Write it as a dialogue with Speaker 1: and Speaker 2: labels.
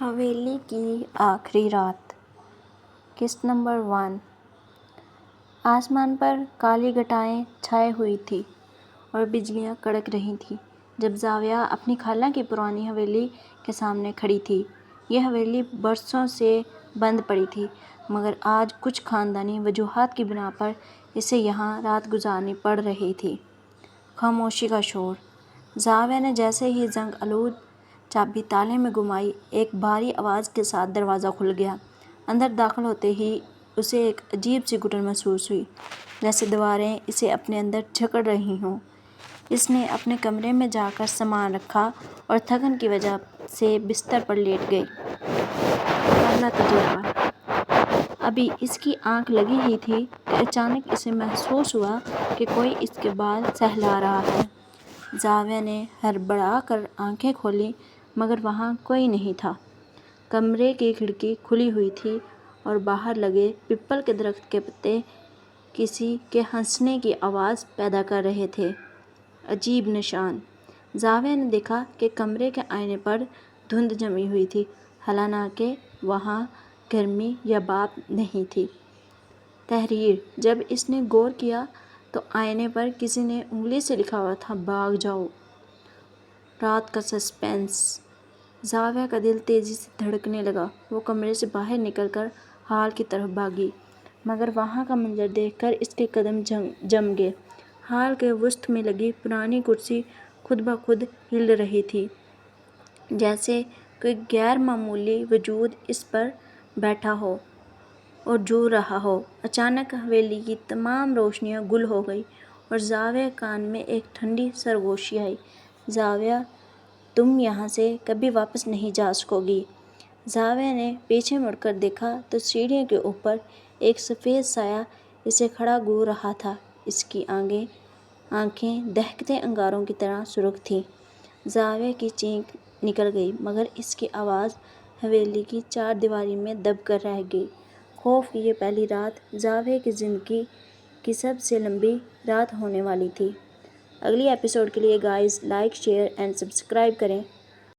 Speaker 1: حویلی کی آخری رات۔ قسط نمبر 1۔ آسمان پر کالی گھٹائیں چھائی ہوئی تھیں اور بجلیاں کڑک رہی تھیں جب زاویہ اپنی خالہ کی پرانی حویلی کے سامنے کھڑی تھی۔ یہ حویلی برسوں سے بند پڑی تھی مگر آج کچھ خاندانی وجوہات کی بنا پر اسے یہاں رات گزارنی پڑ رہی تھی۔ خاموشی کا شور۔ زاویہ نے جیسے ہی زنگ آلود چابی تالے میں گھمائی، ایک بھاری آواز کے ساتھ دروازہ کھل گیا۔ اندر داخل ہوتے ہی اسے ایک عجیب سی گھٹن محسوس ہوئی، جیسے دیواریں اسے اپنے اندر جکڑ رہی ہوں۔ اس نے اپنے کمرے میں جا کر سامان رکھا اور تھکن کی وجہ سے بستر پر لیٹ گئی۔ پہلا تجربہ۔ ابھی اس کی آنکھ لگی ہی تھی کہ اچانک اسے محسوس ہوا کہ کوئی اس کے بال سہلا رہا ہے۔ زاویہ نے ہڑبڑا کر آنکھیں کھولیں مگر وہاں کوئی نہیں تھا۔ کمرے کی کھڑکی کھلی ہوئی تھی اور باہر لگے پیپل کے درخت کے پتے کسی کے ہنسنے کی آواز پیدا کر رہے تھے۔ عجیب نشان۔ زاویہ نے دیکھا کہ کمرے کے آئینے پر دھند جمی ہوئی تھی، حالانکہ وہاں گرمی یا بھاپ نہیں تھی۔ تحریر۔ جب اس نے غور کیا تو آئینے پر کسی نے انگلی سے لکھا ہوا تھا، بھاگ جاؤ۔ رات کا سسپنس۔ زاویہ کا دل تیزی سے دھڑکنے لگا۔ وہ کمرے سے باہر نکل کر ہال کی طرف بھاگی مگر وہاں کا منظر دیکھ کر اس کے قدم جم گئے۔ ہال کے وسط میں لگی پرانی کرسی خود بخود ہل رہی تھی، جیسے کوئی غیر معمولی وجود اس پر بیٹھا ہو اور جھول رہا ہو۔ اچانک حویلی کی تمام روشنیاں گل ہو گئیں اور زاویہ کے کان میں ایک ٹھنڈی سرگوشی آئی، زاویہ، تم یہاں سے کبھی واپس نہیں جا سکو گی۔ زاویہ نے پیچھے مڑ کر دیکھا تو سیڑھیوں کے اوپر ایک سفید سایہ اسے کھڑا گھور رہا تھا۔ اس کی آنکھیں دہکتے انگاروں کی طرح سرخ تھیں۔ زاویہ کی چیخ نکل گئی مگر اس کی آواز حویلی کی چار دیواری میں دب کر رہ گئی۔ خوف کی یہ پہلی رات زاویہ کی زندگی کی سب سے لمبی رات ہونے والی تھی۔ اگلی ایپیسوڈ کے لیے guys like, share and subscribe کریں۔